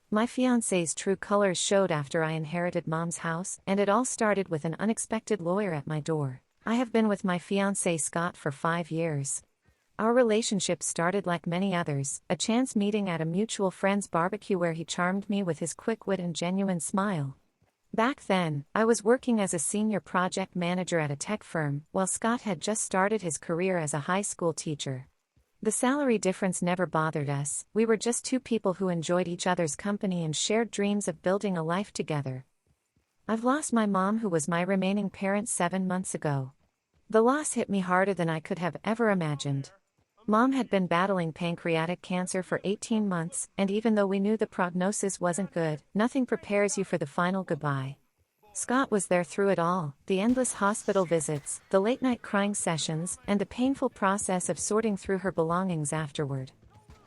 My fiancé's true colors showed after I inherited mom's house, and it all started with an unexpected lawyer at my door. I have been with my fiancé Scott for 5 years. Our relationship started like many others, a chance meeting at a mutual friend's barbecue where he charmed me with his quick wit and genuine smile. Back then, I was working as a senior project manager at a tech firm, while Scott had just started his career as a high school teacher. The salary difference never bothered us, we were just two people who enjoyed each other's company and shared dreams of building a life together. I've lost my mom, who was my remaining parent, 7 months ago. The loss hit me harder than I could have ever imagined. Mom had been battling pancreatic cancer for 18 months, and even though we knew the prognosis wasn't good, nothing prepares you for the final goodbye. Scott was there through it all, the endless hospital visits, the late-night crying sessions, and the painful process of sorting through her belongings afterward.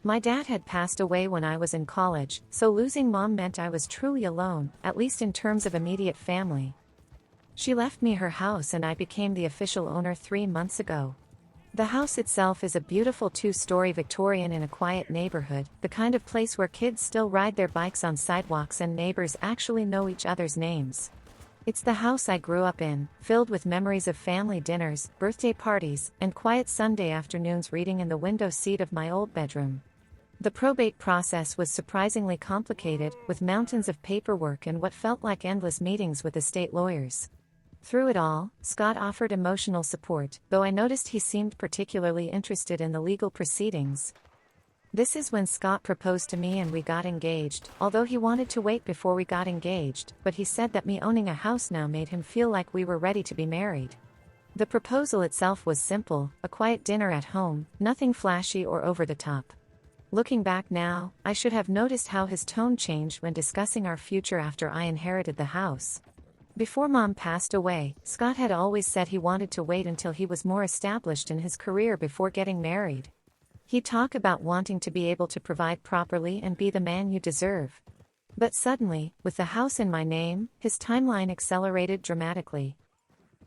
My dad had passed away when I was in college, so losing Mom meant I was truly alone, at least in terms of immediate family. She left me her house and I became the official owner 3 months ago. The house itself is a beautiful 2-story Victorian in a quiet neighborhood, the kind of place where kids still ride their bikes on sidewalks and neighbors actually know each other's names. It's the house I grew up in, filled with memories of family dinners, birthday parties, and quiet Sunday afternoons reading in the window seat of my old bedroom. The probate process was surprisingly complicated, with mountains of paperwork and what felt like endless meetings with estate lawyers. Through it all, Scott offered emotional support, though I noticed he seemed particularly interested in the legal proceedings. This is when Scott proposed to me and we got engaged, although he wanted to wait before we got engaged, but he said that me owning a house now made him feel like we were ready to be married. The proposal itself was simple, a quiet dinner at home, nothing flashy or over the top. Looking back now, I should have noticed how his tone changed when discussing our future after I inherited the house. Before Mom passed away, Scott had always said he wanted to wait until he was more established in his career before getting married. He'd talk about wanting to be able to provide properly and be the man you deserve. But suddenly, with the house in my name, his timeline accelerated dramatically.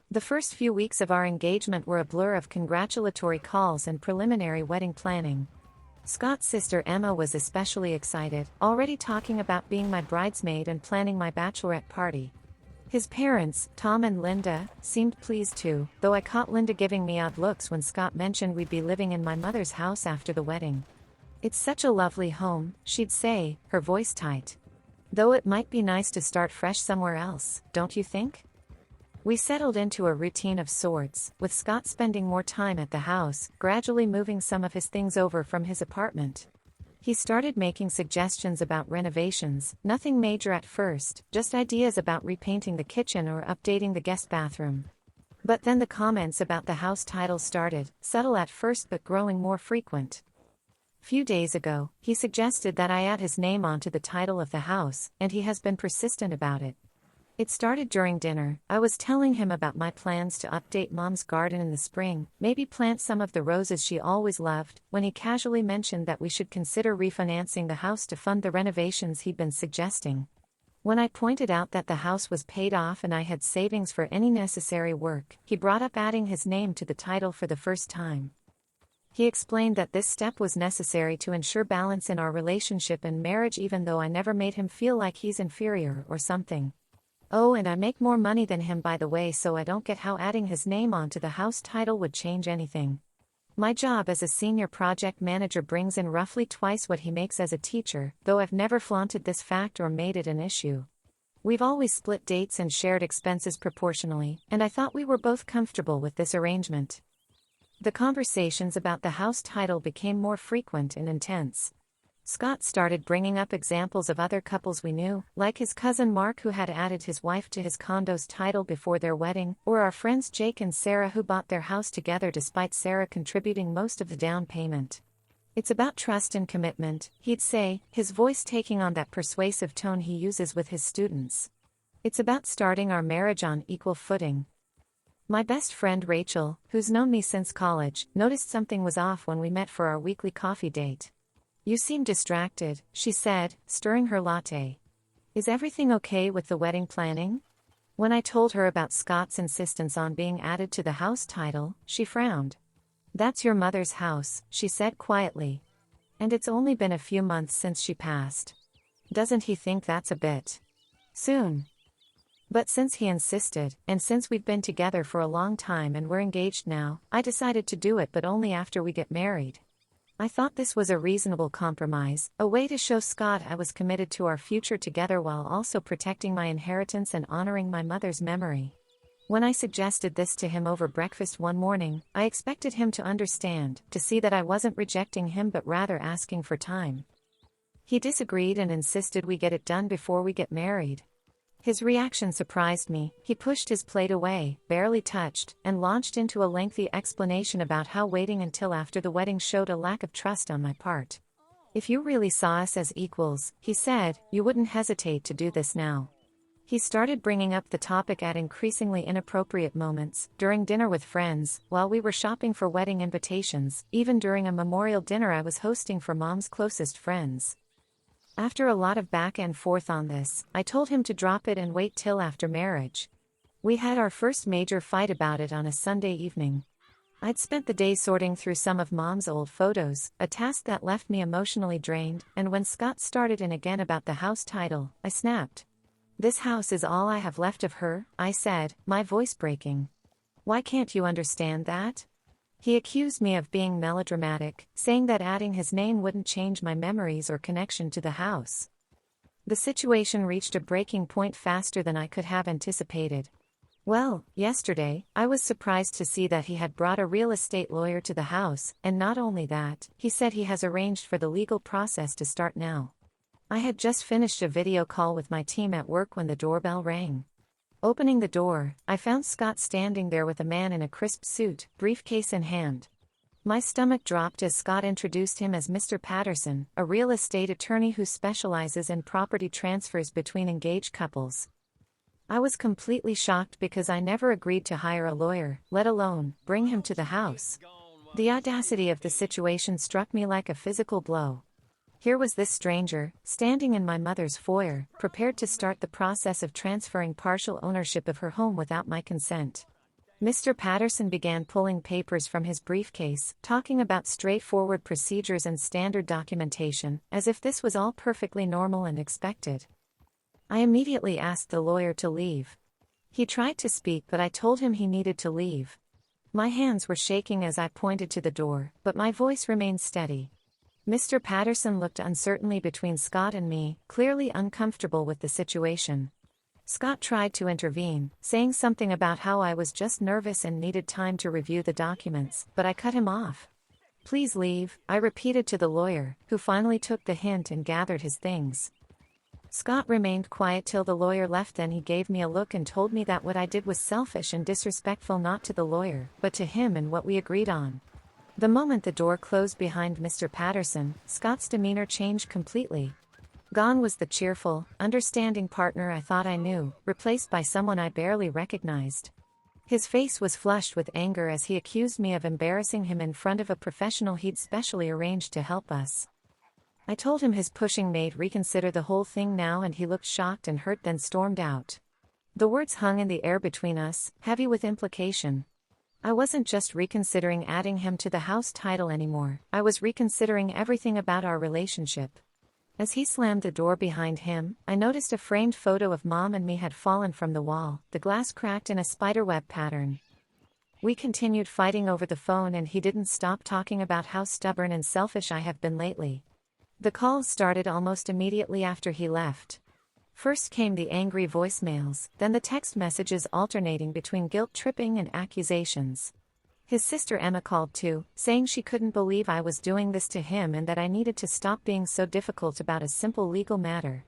The first few weeks of our engagement were a blur of congratulatory calls and preliminary wedding planning. Scott's sister Emma was especially excited, already talking about being my bridesmaid and planning my bachelorette party. His parents, Tom and Linda, seemed pleased too, though I caught Linda giving me odd looks when Scott mentioned we'd be living in my mother's house after the wedding. "It's such a lovely home," she'd say, her voice tight. "Though it might be nice to start fresh somewhere else, don't you think?" We settled into a routine of sorts, with Scott spending more time at the house, gradually moving some of his things over from his apartment. He started making suggestions about renovations, nothing major at first, just ideas about repainting the kitchen or updating the guest bathroom. But then the comments about the house title started, subtle at first but growing more frequent. Few days ago, he suggested that I add his name onto the title of the house, and he has been persistent about it. It started during dinner. I was telling him about my plans to update Mom's garden in the spring, maybe plant some of the roses she always loved, when he casually mentioned that we should consider refinancing the house to fund the renovations he'd been suggesting. When I pointed out that the house was paid off and I had savings for any necessary work, he brought up adding his name to the title for the first time. He explained that this step was necessary to ensure balance in our relationship and marriage, even though I never made him feel like he's inferior or something. "Oh, and I make more money than him, by the way, so I don't get how adding his name onto the house title would change anything. My job as a senior project manager brings in roughly twice what he makes as a teacher, though I've never flaunted this fact or made it an issue. We've always split dates and shared expenses proportionally, and I thought we were both comfortable with this arrangement." The conversations about the house title became more frequent and intense. Scott started bringing up examples of other couples we knew, like his cousin Mark, who had added his wife to his condo's title before their wedding, or our friends Jake and Sarah, who bought their house together despite Sarah contributing most of the down payment. "It's about trust and commitment," he'd say, his voice taking on that persuasive tone he uses with his students. "It's about starting our marriage on equal footing." My best friend Rachel, who's known me since college, noticed something was off when we met for our weekly coffee date. "You seem distracted," she said, stirring her latte. "Is everything okay with the wedding planning?" When I told her about Scott's insistence on being added to the house title, she frowned. "That's your mother's house," she said quietly. "And it's only been a few months since she passed. Doesn't he think that's a bit soon? But since he insisted, and since we've been together for a long time and we're engaged now, I decided to do it, but only after we get married. I thought this was a reasonable compromise, a way to show Scott I was committed to our future together while also protecting my inheritance and honoring my mother's memory. When I suggested this to him over breakfast one morning, I expected him to understand, to see that I wasn't rejecting him but rather asking for time. He disagreed and insisted we get it done before we get married. His reaction surprised me. He pushed his plate away, barely touched, and launched into a lengthy explanation about how waiting until after the wedding showed a lack of trust on my part. If you really saw us as equals, he said, you wouldn't hesitate to do this now. He started bringing up the topic at increasingly inappropriate moments, during dinner with friends, while we were shopping for wedding invitations, even during a memorial dinner I was hosting for Mom's closest friends. After a lot of back and forth on this, I told him to drop it and wait till after marriage. We had our first major fight about it on a Sunday evening. I'd spent the day sorting through some of Mom's old photos, a task that left me emotionally drained, and when Scott started in again about the house title, I snapped. This house is all I have left of her, I said, my voice breaking. Why can't you understand that? He accused me of being melodramatic, saying that adding his name wouldn't change my memories or connection to the house. The situation reached a breaking point faster than I could have anticipated. Well, yesterday, I was surprised to see that he had brought a real estate lawyer to the house, and not only that, he said he has arranged for the legal process to start now. I had just finished a video call with my team at work when the doorbell rang. Opening the door, I found Scott standing there with a man in a crisp suit, briefcase in hand. My stomach dropped as Scott introduced him as Mr. Patterson, a real estate attorney who specializes in property transfers between engaged couples. I was completely shocked because I never agreed to hire a lawyer, let alone bring him to the house. The audacity of the situation struck me like a physical blow. Here was this stranger, standing in my mother's foyer, prepared to start the process of transferring partial ownership of her home without my consent. Mr. Patterson began pulling papers from his briefcase, talking about straightforward procedures and standard documentation, as if this was all perfectly normal and expected. I immediately asked the lawyer to leave. He tried to speak, but I told him he needed to leave. My hands were shaking as I pointed to the door, but my voice remained steady. Mr. Patterson looked uncertainly between Scott and me, clearly uncomfortable with the situation. Scott tried to intervene, saying something about how I was just nervous and needed time to review the documents, but I cut him off. Please leave, I repeated to the lawyer, who finally took the hint and gathered his things. Scott remained quiet till the lawyer left, then he gave me a look and told me that what I did was selfish and disrespectful, not to the lawyer, but to him and what we agreed on. The moment the door closed behind Mr. Patterson, Scott's demeanor changed completely. Gone was the cheerful, understanding partner I thought I knew, replaced by someone I barely recognized. His face was flushed with anger as he accused me of embarrassing him in front of a professional he'd specially arranged to help us. I told him his pushing made reconsider the whole thing now, and he looked shocked and hurt, then stormed out. The words hung in the air between us, heavy with implication. I wasn't just reconsidering adding him to the house title anymore, I was reconsidering everything about our relationship. As he slammed the door behind him, I noticed a framed photo of Mom and me had fallen from the wall, the glass cracked in a spiderweb pattern. We continued fighting over the phone, and he didn't stop talking about how stubborn and selfish I have been lately. The calls started almost immediately after he left. First came the angry voicemails, then the text messages alternating between guilt-tripping and accusations. His sister Emma called too, saying she couldn't believe I was doing this to him and that I needed to stop being so difficult about a simple legal matter.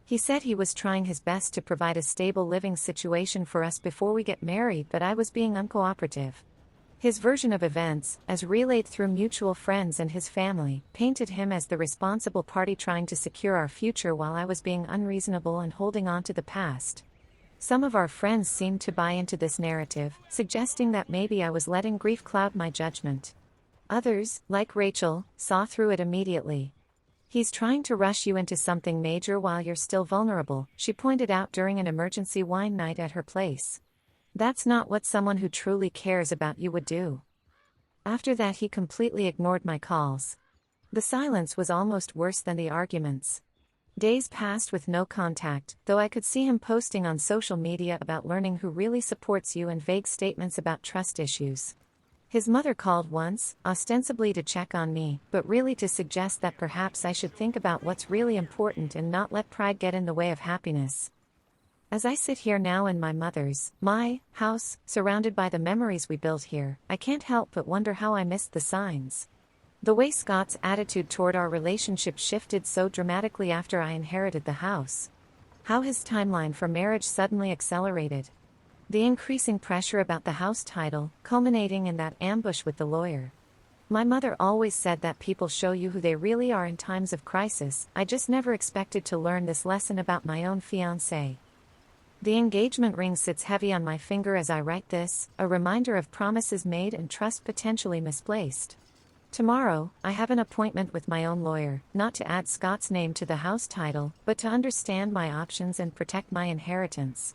He said he was trying his best to provide a stable living situation for us before we get married, but I was being uncooperative. His version of events, as relayed through mutual friends and his family, painted him as the responsible party trying to secure our future while I was being unreasonable and holding on to the past. Some of our friends seemed to buy into this narrative, suggesting that maybe I was letting grief cloud my judgment. Others, like Rachel, saw through it immediately. He's trying to rush you into something major while you're still vulnerable, she pointed out during an emergency wine night at her place. That's not what someone who truly cares about you would do. After that, he completely ignored my calls. The silence was almost worse than the arguments. Days passed with no contact, though I could see him posting on social media about learning who really supports you and vague statements about trust issues. His mother called once, ostensibly to check on me, but really to suggest that perhaps I should think about what's really important and not let pride get in the way of happiness. As I sit here now in my house, surrounded by the memories we built here, I can't help but wonder how I missed the signs. The way Scott's attitude toward our relationship shifted so dramatically after I inherited the house. How his timeline for marriage suddenly accelerated. The increasing pressure about the house title, culminating in that ambush with the lawyer. My mother always said that people show you who they really are in times of crisis. I just never expected to learn this lesson about my own fiancé. The engagement ring sits heavy on my finger as I write this, a reminder of promises made and trust potentially misplaced. Tomorrow, I have an appointment with my own lawyer, not to add Scott's name to the house title, but to understand my options and protect my inheritance.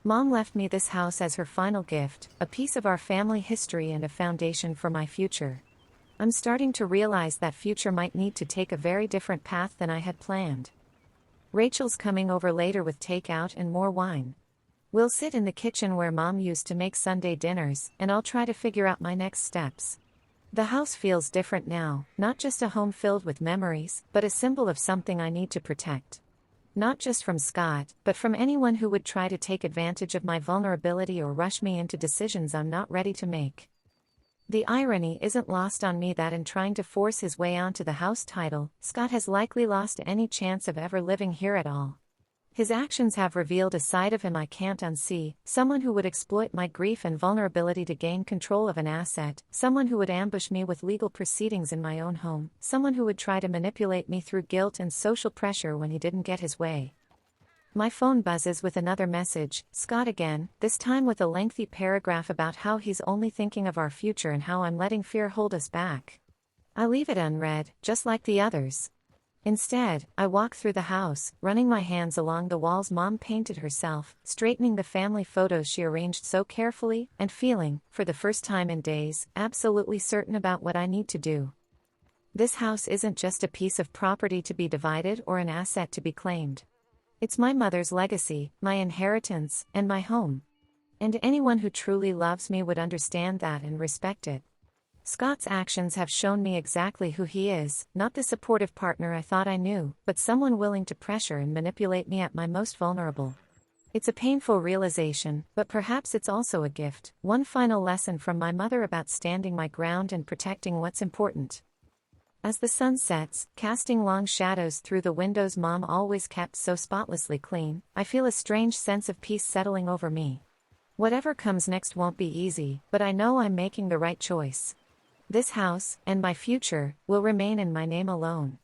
Mom left me this house as her final gift, a piece of our family history and a foundation for my future. I'm starting to realize that future might need to take a very different path than I had planned. Rachel's coming over later with takeout and more wine. We'll sit in the kitchen where Mom used to make Sunday dinners, and I'll try to figure out my next steps. The house feels different now, not just a home filled with memories, but a symbol of something I need to protect. Not just from Scott, but from anyone who would try to take advantage of my vulnerability or rush me into decisions I'm not ready to make. The irony isn't lost on me that in trying to force his way onto the house title, Scott has likely lost any chance of ever living here at all. His actions have revealed a side of him I can't unsee, someone who would exploit my grief and vulnerability to gain control of an asset, someone who would ambush me with legal proceedings in my own home, someone who would try to manipulate me through guilt and social pressure when he didn't get his way. My phone buzzes with another message, Scott again, this time with a lengthy paragraph about how he's only thinking of our future and how I'm letting fear hold us back. I leave it unread, just like the others. Instead, I walk through the house, running my hands along the walls Mom painted herself, straightening the family photos she arranged so carefully, and feeling, for the first time in days, absolutely certain about what I need to do. This house isn't just a piece of property to be divided or an asset to be claimed. It's my mother's legacy, my inheritance, and my home. And anyone who truly loves me would understand that and respect it. Scott's actions have shown me exactly who he is, not the supportive partner I thought I knew, but someone willing to pressure and manipulate me at my most vulnerable. It's a painful realization, but perhaps it's also a gift, one final lesson from my mother about standing my ground and protecting what's important. As the sun sets, casting long shadows through the windows Mom always kept so spotlessly clean, I feel a strange sense of peace settling over me. Whatever comes next won't be easy, but I know I'm making the right choice. This house, and my future, will remain in my name alone.